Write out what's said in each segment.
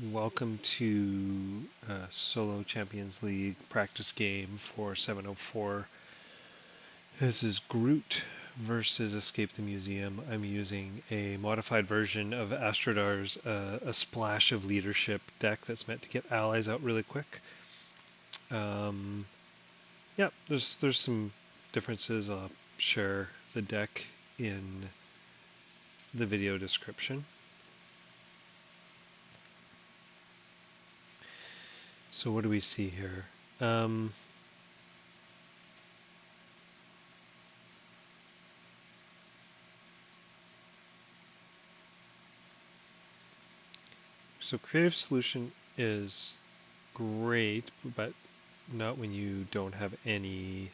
Welcome to Solo Champions League practice game for 704. This is Groot versus Escape the Museum. I'm using a modified version of Astrodar's A Splash of Leadership deck that's meant to get allies out really quick. Yeah, there's some differences. I'll share the deck in the video description. So what do we see here? So creative solution is great, but not when you don't have any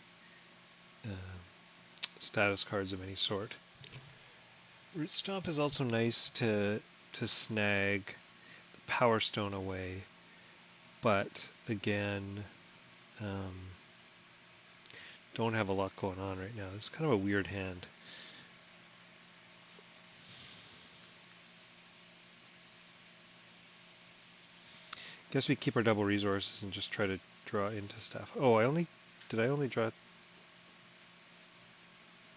status cards of any sort. Root Stomp is also nice to snag the Power Stone away, but again, um, don't have a lot going on right now. It's kind of a weird hand. Guess we keep our double resources and just try to draw into stuff. Oh, I only draw?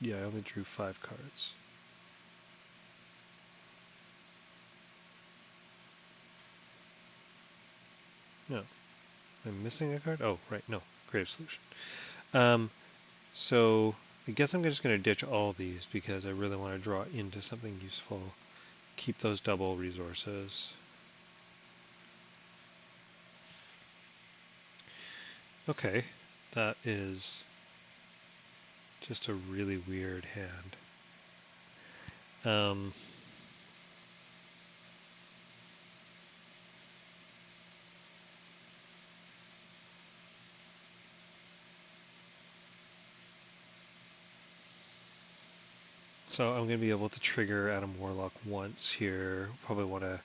Yeah, I only drew 5 cards. No, I'm missing a card. Oh, right, no, creative solution. So I guess I'm just going to ditch all these because I really want to draw into something useful. Keep those double resources. Okay, that is just a really weird hand. So I'm going to be able to trigger Adam Warlock once here. Probably want to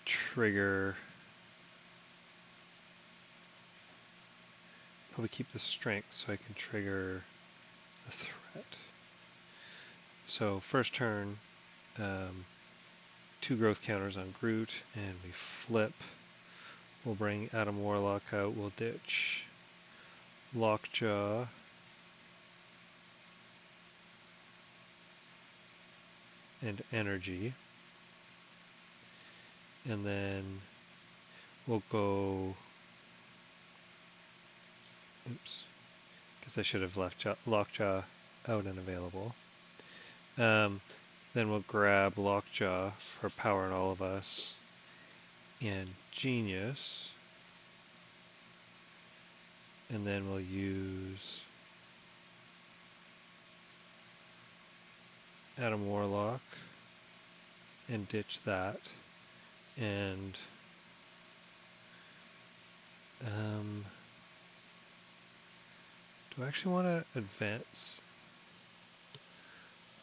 trigger. Probably keep the strength so I can trigger a threat. So first turn, 2 growth counters on Groot, and we flip. We'll bring Adam Warlock out. We'll ditch Lockjaw. And energy. And then we'll go, oops, guess I should have left Lockjaw out and available. Then we'll grab Lockjaw for power in all of us and Genius. And then we'll use Adam Warlock and ditch that. And do I actually want to advance?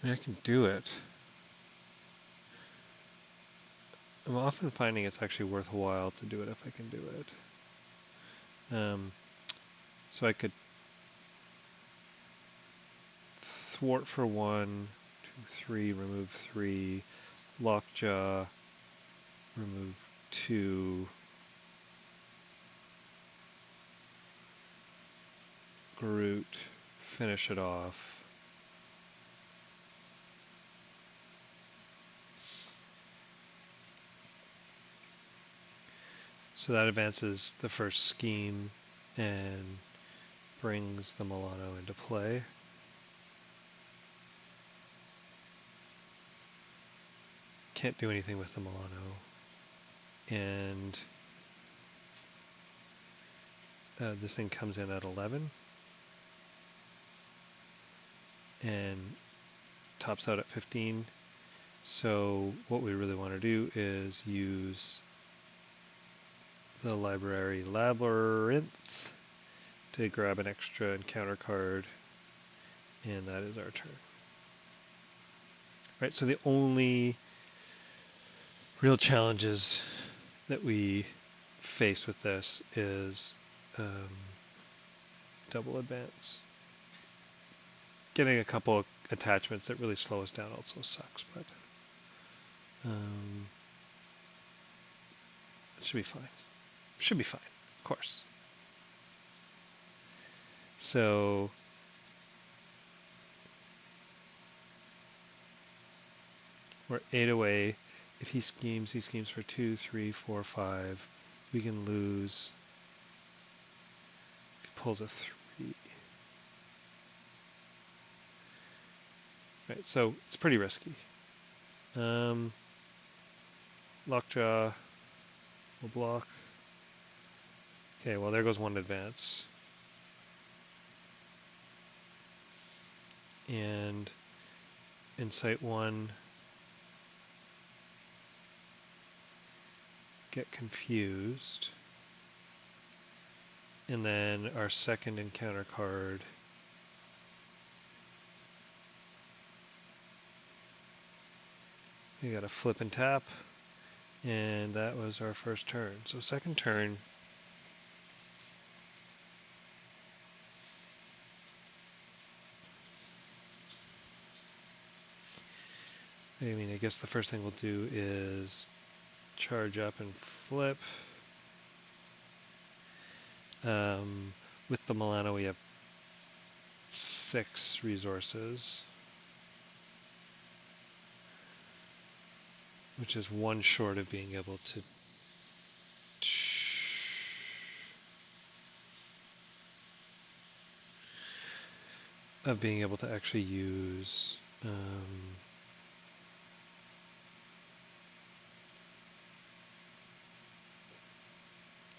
I mean, I can do it. I'm often finding it's actually worthwhile to do it if I can do it. So I could thwart for 1, 2, 3, remove 3, Lockjaw, remove 2, Groot, finish it off. So that advances the first scheme and brings the Milano into play. Can't do anything with the Milano. And this thing comes in at 11 and tops out at 15. So what we really want to do is use the library Labyrinth to grab an extra encounter card, and that is our turn. Right, so the only real challenges that we face with this is double advance. Getting a couple of attachments that really slow us down also sucks, but It should be fine. Should be fine, of course. So we're 8 away. If he schemes for 2, 3, 4, 5. We can lose. If he pulls a 3. Right, so it's pretty risky. Lockjaw will block. Okay, well there goes one advance. And Insight 1, get confused. And then our second encounter card, we got a flip and tap, and that was our first turn. So second turn, I mean, I guess the first thing we'll do is charge up and flip. With the Milano, we have 6 resources, which is 1 short of being able to actually use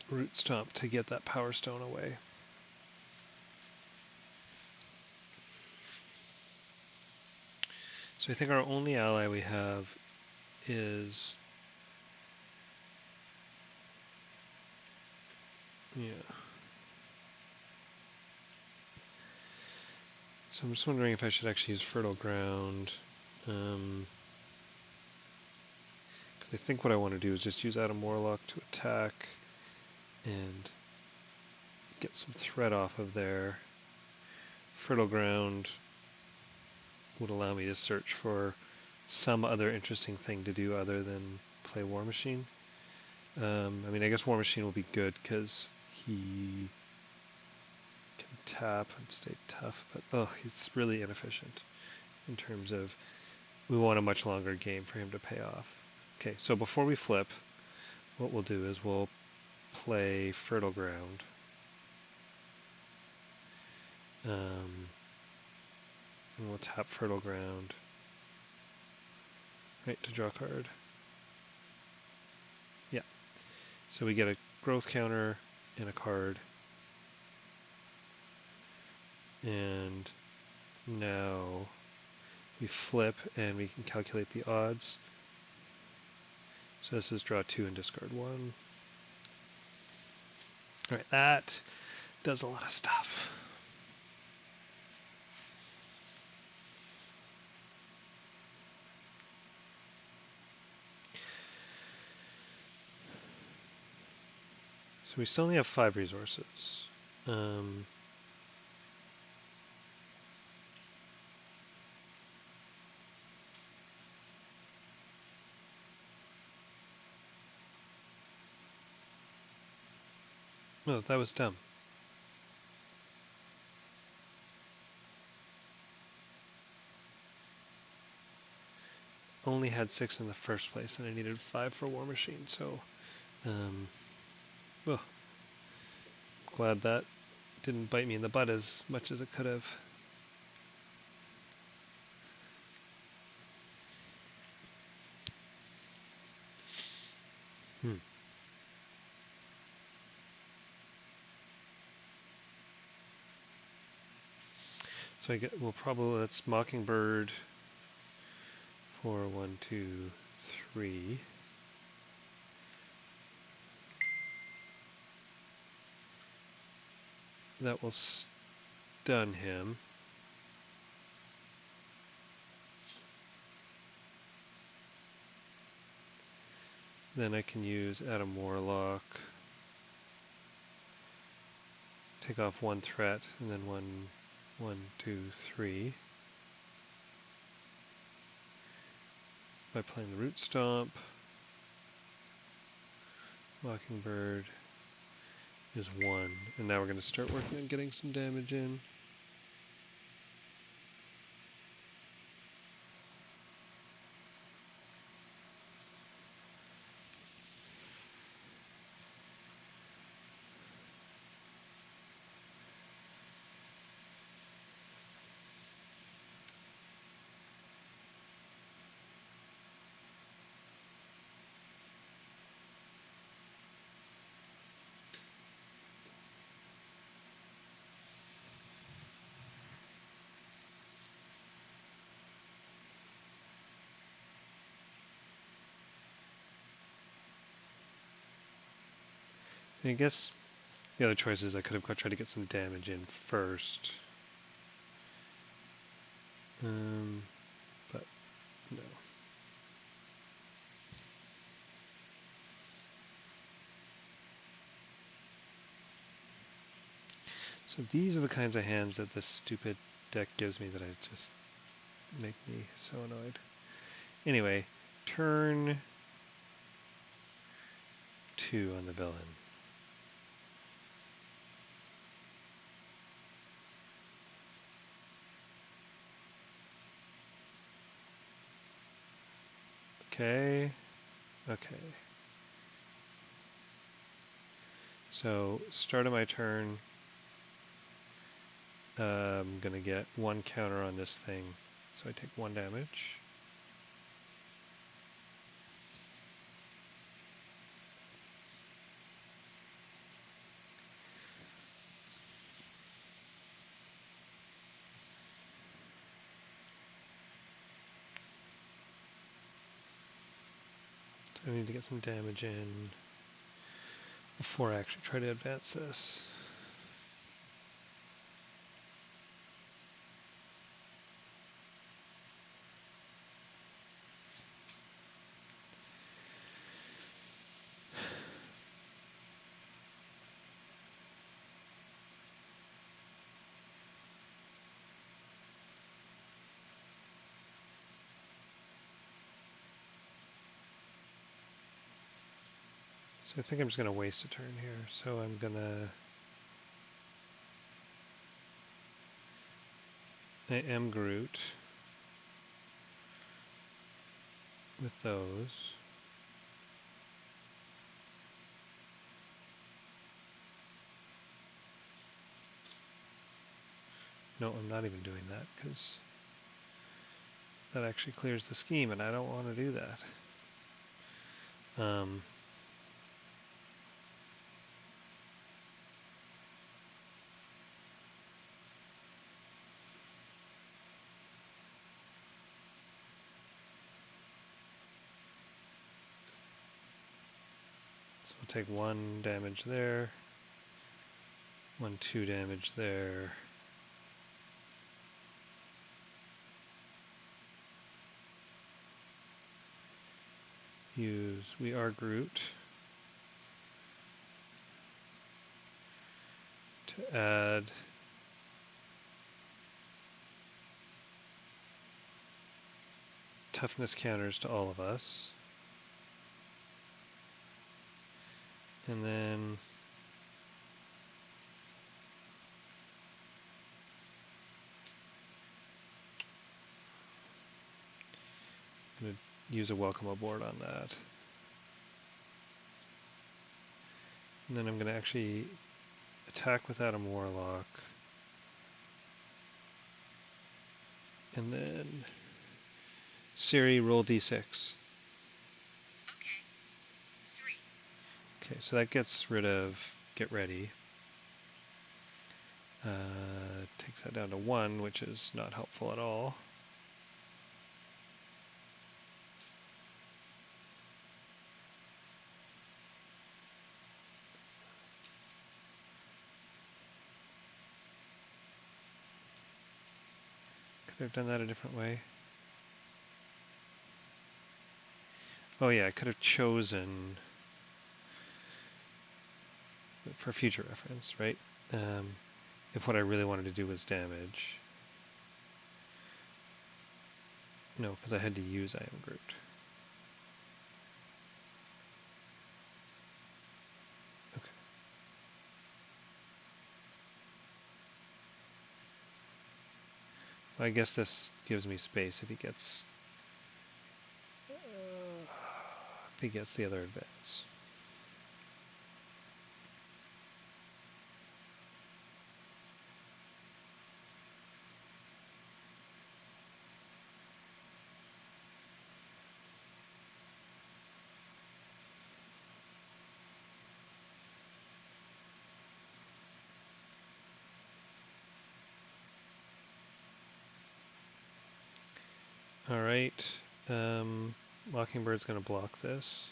Root Stomp to get that Power Stone away. So I think our only ally we have is, yeah. So I'm just wondering if I should actually use Fertile Ground. I think what I want to do is just use Adam Warlock to attack and get some threat off of there. Fertile Ground would allow me to search for some other interesting thing to do other than play War Machine. I mean, I guess War Machine will be good because he can tap and stay tough, but he's really inefficient in terms of we want a much longer game for him to pay off. Okay, so before we flip, what we'll do is we'll play Fertile Ground. And we'll tap Fertile Ground. Right, to draw a card. Yeah. So we get a growth counter and a card. And now we flip and we can calculate the odds. So this is draw 2 and discard 1. Alright, that does a lot of stuff. So we still only have 5 resources. No, that was dumb. Only had 6 in the first place, and I needed 5 for War Machine, so glad that didn't bite me in the butt as much as it could have. So we'll probably, that's Mockingbird for 1, 2, 3. That will stun him. Then I can use Adam Warlock, take off 1 threat, and then 1, 2, 3. by playing the Root Stomp. Mockingbird is 1, and now we're going to start working on getting some damage in. And I guess the other choice is I could have tried to get some damage in first. But no. So these are the kinds of hands that this stupid deck gives me that I just make me so annoyed. Anyway, turn 2 on the villain. Okay. So, start of my turn, I'm going to get 1 counter on this thing, so I take 1 damage. So I need to get some damage in before I actually try to advance this. So I think I'm just going to waste a turn here. So I'm going to... I am Groot with those. No, I'm not even doing that because that actually clears the scheme and I don't want to do that. So we'll take 1 damage there, 2 damage there. Use We Are Groot to add toughness counters to all of us. And then I'm going to use a welcome aboard on that. And then I'm going to actually attack with Adam Warlock. And then Siri, roll d6. Okay, so that gets rid of Get Ready. Takes that down to 1, which is not helpful at all. Could have done that a different way. Oh yeah, I could have chosen, for future reference, right? If what I really wanted to do was damage. No, because I had to use I Am Groot. I guess this gives me space if he gets the other advance. All right, Mockingbird's going to block this.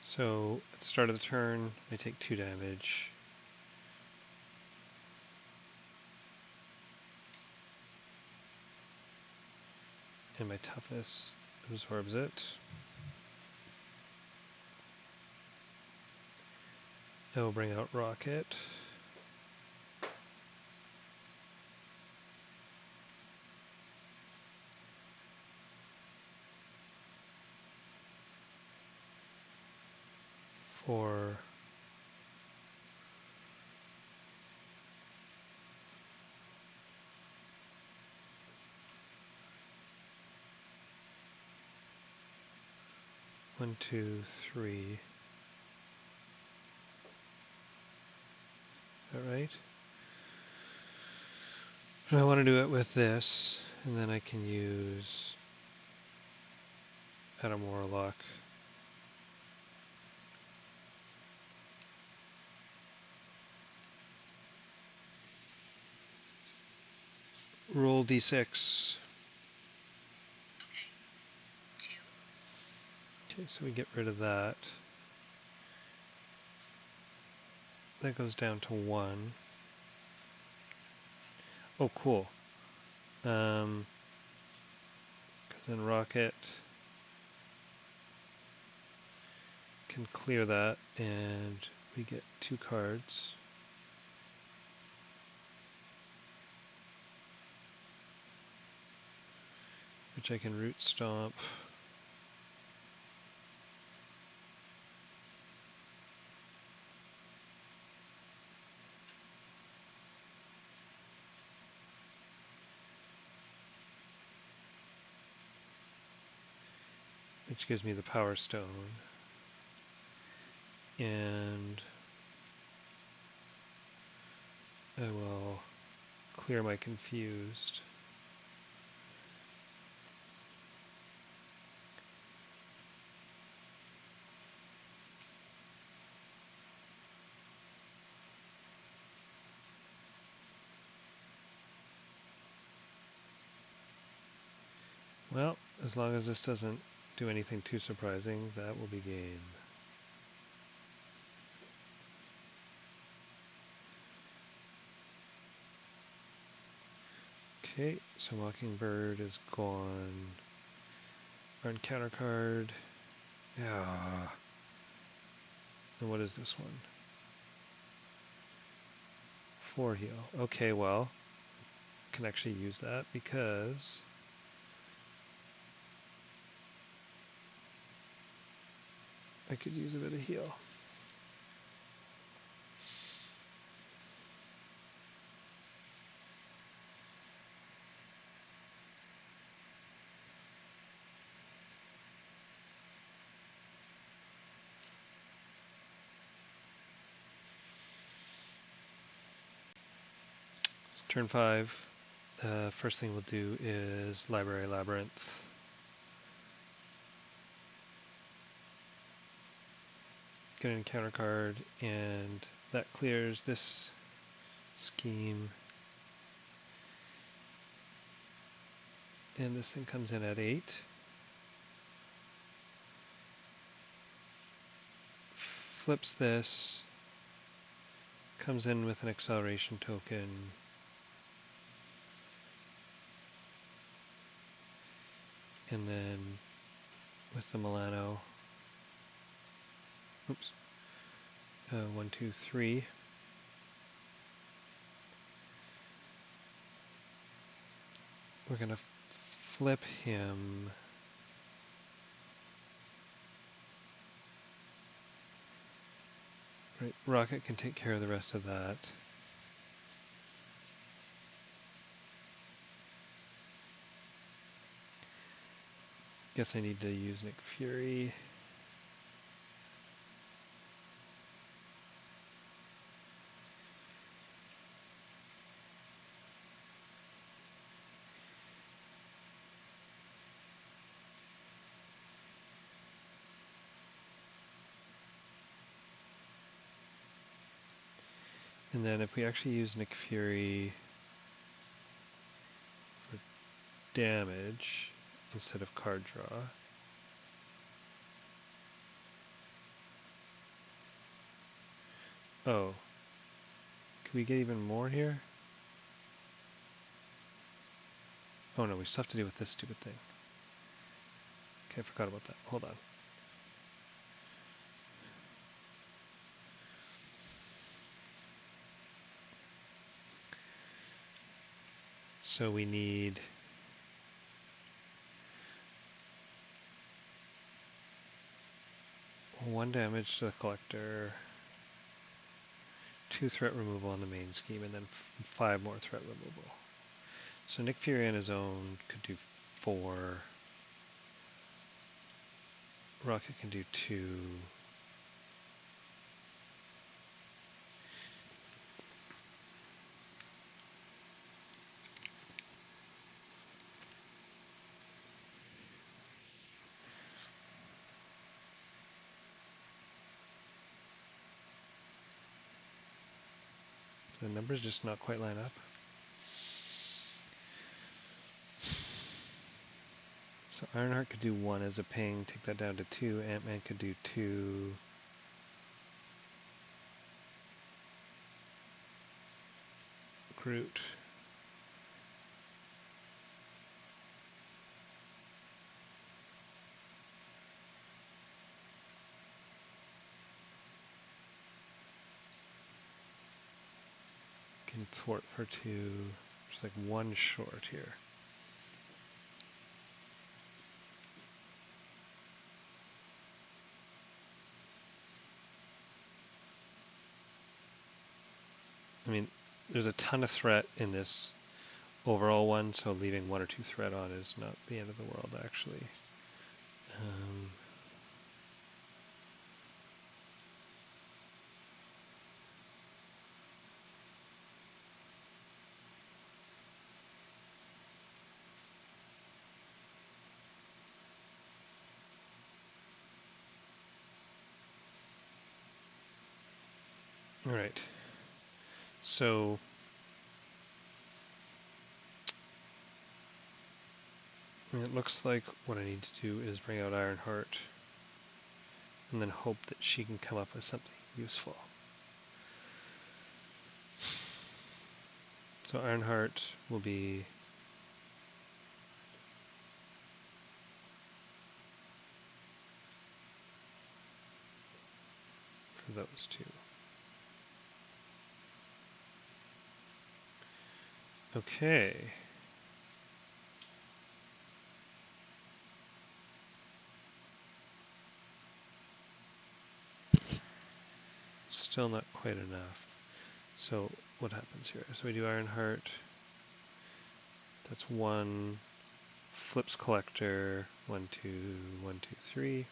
So at the start of the turn, I take 2 damage. And my toughness absorbs it. I will bring out Rocket. For 1, 2, 3. All right. And I want to do it with this, and then I can use Adam Warlock. Roll d6. Okay, so we get rid of that. That goes down to 1. Oh, cool. Then Rocket can clear that, and we get 2 cards. Which I can Root Stomp. Which gives me the Power Stone. And I will clear my Confused. Well, as long as this doesn't do anything too surprising, that will be game. Okay, so Mockingbird is gone. Our encounter card. Yeah. And what is this one? 4 heal. Okay, well, I can actually use that because I could use a bit of heal. So turn 5. First thing we'll do is Library Labyrinth. Get an encounter card, and that clears this scheme. And this thing comes in at 8. Flips this, comes in with an acceleration token, and then with the Milano, oops, 1, 2, 3. We're going to flip him. Right, Rocket can take care of the rest of that. Guess I need to use Nick Fury. And then if we actually use Nick Fury for damage instead of card draw, oh, can we get even more here? Oh no, we still have to deal with this stupid thing. Okay, I forgot about that. Hold on. So we need one damage to the collector, 2 threat removal on the main scheme, and then 5 more threat removal. So Nick Fury on his own could do 4. Rocket can do 2. The numbers just not quite line up. So Ironheart could do 1 as a ping, take that down to 2. Ant-Man could do 2. Groot. Can thwart for 2. There's like 1 short here. I mean, there's a ton of threat in this overall one, so leaving 1 or 2 threat on is not the end of the world, actually. All right. So it looks like what I need to do is bring out Ironheart and then hope that she can come up with something useful. So Ironheart will be for those 2. Okay. Still not quite enough. So what happens here? So we do Ironheart. That's 1. Flips Collector. 1, 2, 1, 2, 3.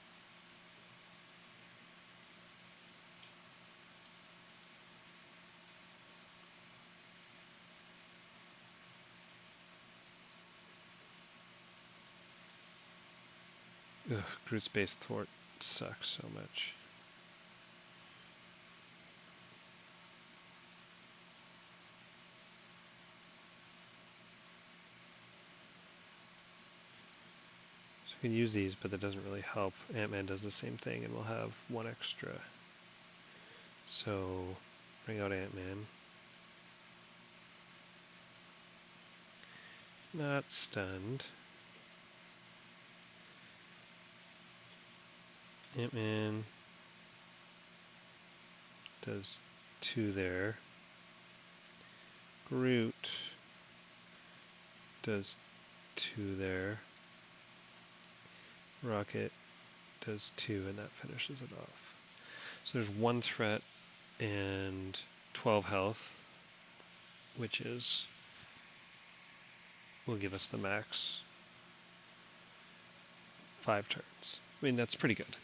Ugh, Groot's base thwart sucks so much. You can use these, but that doesn't really help. Ant-Man does the same thing, and we'll have one extra. So, bring out Ant-Man. Not stunned. Ant-Man does 2 there. Groot does 2 there. Rocket does 2, and that finishes it off. So there's 1 threat and 12 health, which will give us the max 5 turns. I mean, that's pretty good.